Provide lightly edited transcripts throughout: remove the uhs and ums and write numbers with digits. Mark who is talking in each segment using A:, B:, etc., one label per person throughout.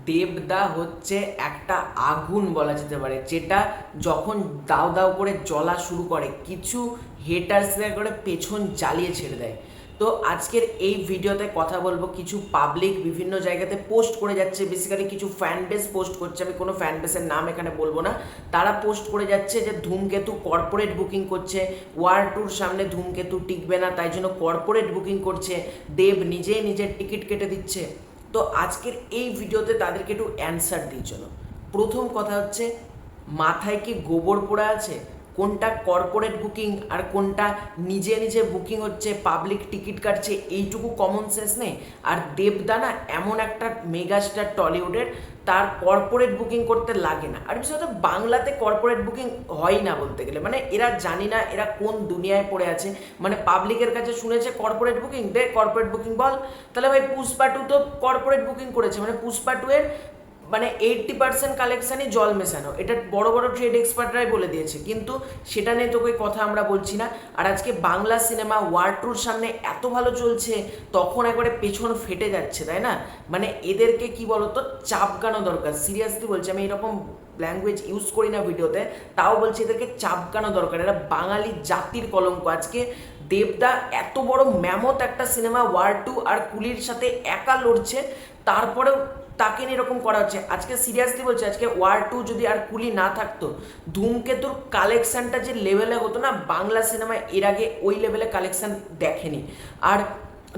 A: দেবদা হচ্ছে একটা আগুন বলা যেতে পারে, যেটা যখন দাউ দাউ করে জ্বলা শুরু করে কিছু হেটার্সদের করে পেছন জ্বালিয়ে ছেড়ে দেয়। তো আজকের এই ভিডিওতে কথা বলবো, কিছু পাবলিক বিভিন্ন জায়গাতে পোস্ট করে যাচ্ছে, বেসিক্যালি কিছু ফ্যান বেস পোস্ট করছে, আমি কোনো ফ্যান বেসের নাম এখানে বলবো না। তারা পোস্ট করে যাচ্ছে যে ধূমকেতু কর্পোরেট বুকিং করছে, ওয়ার টুর সামনে ধূমকেতু টিকবে না, তাই জন্য কর্পোরেট বুকিং করছে, দেব নিজেই নিজের টিকিট কেটে দিচ্ছে। তো আজকের এই ভিডিওতে তাদেরকে একটু অ্যান্সার দিই। চলো, প্রথম কথা হচ্ছে, মাথায় কি গোবর পড়ে আছে? কোনটা কর্পোরেট বুকিং আর কোনটা নিজে নিজে বুকিং হচ্ছে, পাবলিক টিকিট কাটছে, এইটুকু কমন সেন্স নেই? আর দেবদানা এমন একটা মেগাস্টার টলিউডের, তার কর্পোরেট বুকিং করতে লাগে না। আর বিশেষত বাংলাতে কর্পোরেট বুকিং হয় না বলতে গেলে, মানে এরা জানি না এরা কোন দুনিয়ায় পড়ে আছে। মানে পাবলিকের কাছে শুনেছে কর্পোরেট বুকিং, দে কর্পোরেট বুকিং বল। তাহলে ভাই পুষ্পা টু তো কর্পোরেট বুকিং করেছে, মানে পুষ্পা টু এর মানে 80% কালেকশানই জল মেশানো, এটা বড় বড় ট্রেড এক্সপার্টরাই বলে দিয়েছে, কিন্তু সেটা নিয়ে তোকে কথা আমরা বলছি না। আর আজকে বাংলা সিনেমা ওয়ার টুর সামনে এত ভালো চলছে, তখন একবারে পেছন ফেটে যাচ্ছে, তাই না? মানে এদেরকে কি বলতো, চাপকানো দরকার। সিরিয়াসলি বলছি, আমি এরকম ল্যাঙ্গুয়েজ ইউজ করি না ভিডিওতে, তাও বলছি এদেরকে চাপকানো দরকার। এরা বাঙালি জাতির কলঙ্ক। আজকে দেবদা এত বড় ম্যামথ একটা সিনেমা ওয়ার টু আর কুলির সাথে একা লড়ছে, তারপরেও তাকে নিয়ে এরকম করা হচ্ছে। আজকে সিরিয়াসলি বলছে, আজকে ওয়ার টু যদি আর কুলি না থাকতো, ধূমকেতুর কালেকশানটা যে লেভেলে হতো না, বাংলা সিনেমায় এর আগে ওই লেভেলে কালেকশান দেখেনি। আর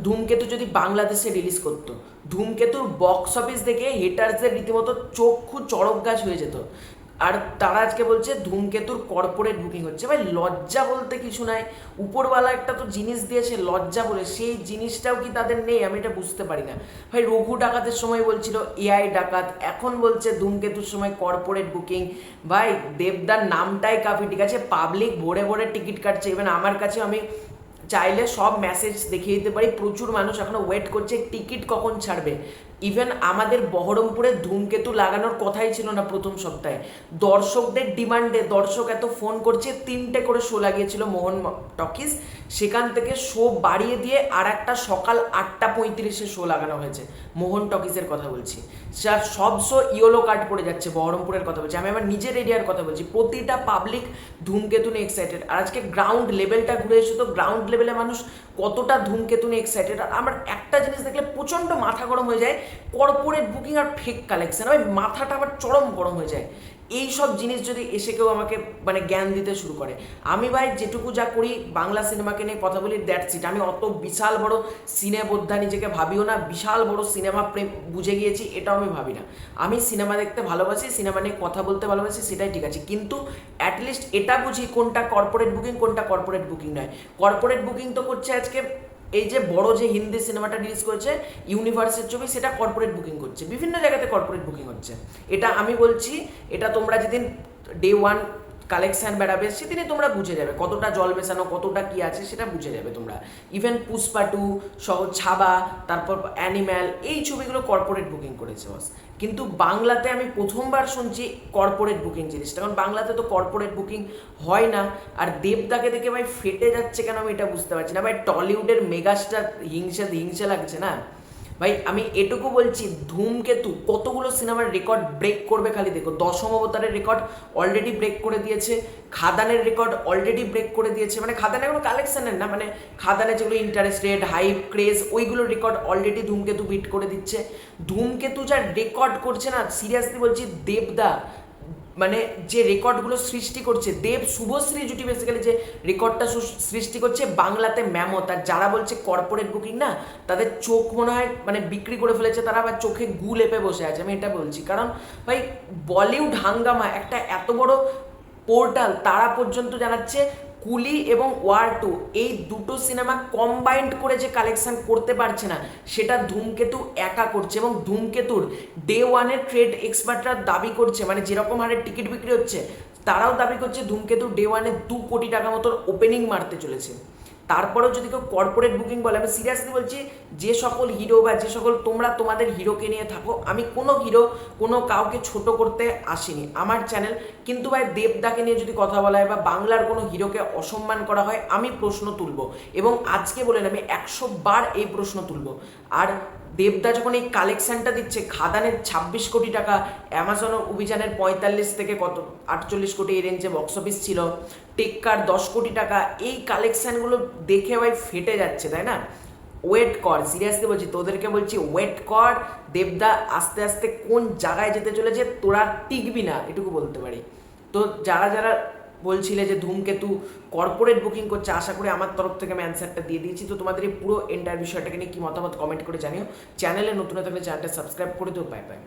A: ধূমকেতু যদি বাংলাদেশে রিলিজ করতো, ধূমকেতুর বক্স অফিস দেখে হেটার্সদের রীতিমতো চক্ষু চড়ক গাছ হয়ে যেত। আর তারা আজকে বলছে ধূমকেতুর কর্পোরেট বুকিং হচ্ছে। ভাই লজ্জা বলতে কিছু নাই, উপরওয়ালা একটা তো জিনিস দিয়েছে লজ্জা বলে, সেই জিনিসটাও কি তাদের নেই? আমি এটা বুঝতে পারি না। ভাই রঘু ডাকাতের সময় বলছিল এআই ডাকাত, এখন বলছে ধূমকেতুর সময় কর্পোরেট বুকিং। ভাই দেবদার নামটাই কাফি, ঠিক আছে? পাবলিক ভোরে ভোরে টিকিট কাটছে, ইভেন আমার কাছে আমি চাইলে সব মেসেজ দেখিয়ে দিতে পারি, প্রচুর মানুষ এখনো ওয়েট করছে টিকিট কখন ছাড়বে। ইভেন আমাদের বহরমপুরে ধূমকেতু লাগানোর কথাই ছিল না প্রথম সপ্তাহে, দর্শকদের ডিমান্ডে দর্শক এত ফোন করছে, 3টে করে শো লাগিয়েছিল মোহন টকিজ, সেখান থেকে শো বাড়িয়ে দিয়ে আর একটা সকাল 8:35-এ শো লাগানো হয়েছে। মোহন টকিজের কথা বলছি, সব শো ইয়েলো কার্ড পড়ে যাচ্ছে। বহরমপুরের কথা বলছি, আমি আমার নিজের এরিয়ার কথা বলছি। প্রতিটা পাবলিক ধূমকেতু নিয়ে এক্সাইটেড। আর আজকে গ্রাউন্ড লেভেলটা ঘুরে এসে তো গ্রাউন্ড লেভেলে মানুষ কতটা ধূমকেতু নিয়ে এক্সাইটেড। আর আমার একটা জিনিস দেখলে প্রচণ্ড মাথা গরম হয়ে যায়, কর্পোরেট বুকিং আর ফেক কালেকশন। ওই মাথাটা আবার চরম গরম হয়ে যায় এই সব জিনিস যদি এসে কেউ আমাকে মানে জ্ঞান দিতে শুরু করে। আমি ভাই যেটুকু যা করি বাংলা সিনেমাকে নিয়ে কথা বলি, দ্যাটস ইট। আমি অত বিশাল বড় সিনেবোদ্ধা নিজেকে ভাবিও না, বিশাল বড় সিনেমা প্রেম বুঝে গিয়েছি এটাও আমি ভাবি না। আমি সিনেমা দেখতে ভালোবাসি, সিনেমা নিয়ে কথা বলতে ভালোবাসি, সেটাই ঠিক আছে, কিন্তু অ্যাটলিস্ট এটা বুঝি কোনটা কর্পোরেট বুকিং কোনটা কর্পোরেট বুকিং নয়। কর্পোরেট বুকিং তো করছে আজকে এই যে বড় যে হিন্দি সিনেমাটা রিলিজ করেছে ইউনিভার্সের ছবি, সেটা কর্পোরেট বুকিং করছে, বিভিন্ন জায়গাতে কর্পোরেট বুকিং হচ্ছে। এটা আমি বলছি, এটা তোমরা যেদিন ডে ওয়ান কালেকশান বেড়াবে সেদিনই তোমরা বুঝে যাবে কতটা জল মেশানো, কতটা কি আছে সেটা বুঝে যাবে তোমরা। ইভেন পুষ্পা টু সহ ছাবা, তারপর অ্যানিম্যাল, এই ছবিগুলো কর্পোরেট বুকিং করেছে বস। কিন্তু বাংলাতে আমি প্রথমবার শুনছি কর্পোরেট বুকিং জিনিসটা, কারণ বাংলাতে তো কর্পোরেট বুকিং হয় না। আর দেবদাকে দেখে ভাই ফেটে যাচ্ছে কেন আমি এটা বুঝতে পারছি না। ভাই টলিউডের মেগাস্টার হিংসে হিংসে লাগছে না ভাই। আমি এটুকু বলছি, ধূমকেতু কতগুলো সিনেমার রেকর্ড ব্রেক করবে খালি দেখো। দশম অবতারের রেকর্ড অলরেডি ব্রেক করে দিয়েছে, খাদানের রেকর্ড অলরেডি ব্রেক করে দিয়েছে। মানে খাদানে কোনো কালেকশানের না, মানে খাদানে যেগুলো ইন্টারেস্টেড হাইপ ক্রেজ ওইগুলোর রেকর্ড অলরেডি ধূমকেতু বিট করে দিচ্ছে। ধূমকেতু যা রেকর্ড করছে না, সিরিয়াসলি বলছি, দেবদা মানে যে রেকর্ডগুলো সৃষ্টি করছে, দেব শুভশ্রী জুটি বেসিক্যালি যে রেকর্ডটা সৃষ্টি করছে বাংলাতে ম্যামথ। আর যারা বলছে কর্পোরেট বুকিং না, তাদের চোখ মনে হয় মানে বিক্রি করে ফেলেছে, তারা আবার চোখে গু লেপে বসে আছে, আমি এটা বলছি। কারণ ভাই বলিউড হাঙ্গামা একটা এত বড় পোর্টাল, তারা পর্যন্ত জানাচ্ছে কুলি এবং ওয়ার টু এই দুটো সিনেমা কম্বাইন্ড করে যে কালেকশন করতে পারছে না, সেটা ধূমকেতু একা করছে। এবং ধূমকেতুর ডে ওয়ানের ট্রেড এক্সপার্টরা দাবি করছে, মানে যেরকম হারে টিকিট বিক্রি হচ্ছে, তারাও দাবি করছে ধূমকেতু ডে ওয়ানে 2 কোটি টাকা মতো ওপেনিং মারতে চলেছে। তারপরেও যদি কেউ কর্পোরেট বুকিং বলে, আমি সিরিয়াসলি বলছি, যে সকল হিরো বা যে সকল তোমরা তোমাদের হিরোকে নিয়ে থাকো, আমি কোনো হিরো কোনো কাউকে ছোট করতে আসিনি আমার চ্যানেল, কিন্তু ভাই দেবদাকে নিয়ে যদি কথা বলা হয় বা বাংলার কোনো হিরোকে অসম্মান করা হয়, আমি প্রশ্ন তুলব। এবং আজকে বলেন আমি 100 বার এই প্রশ্ন তুলব। আর দেবদা যখন এই কালেকশানটা দিচ্ছে, খাদানের 26 কোটি টাকা, অ্যামাজন অভিযানের 45 থেকে কত 48 কোটি এই রেঞ্জে বক্স অফিস ছিল, টেক্কার 10 কোটি টাকা, এই কালেকশানগুলো দেখে ভাই ফেটে যাচ্ছে, তাই না? ওয়েট কর, সিরিয়াসলি বলছি, তোদেরকে বলছি ওয়েট কর, দেবদা আস্তে আস্তে কোন জায়গায় যেতে চলেছে তোরা টিকবি না, এটুকু বলতে পারি। তো যারা যারা বলছিলে যে ধূমকেতু কর্পোরেট বুকিং করছে, আশা করি আমার তরফ থেকে আমি অ্যান্সারটা দিয়ে দিয়েছি। তো তোমাদের এই পুরো এন্টার বিষয়টাকে নিয়ে কি মতামত কমেন্ট করে জানিও। চ্যানেলে নতুন থাকলে চ্যানেলটা সাবস্ক্রাইব করে দিও। Bye bye.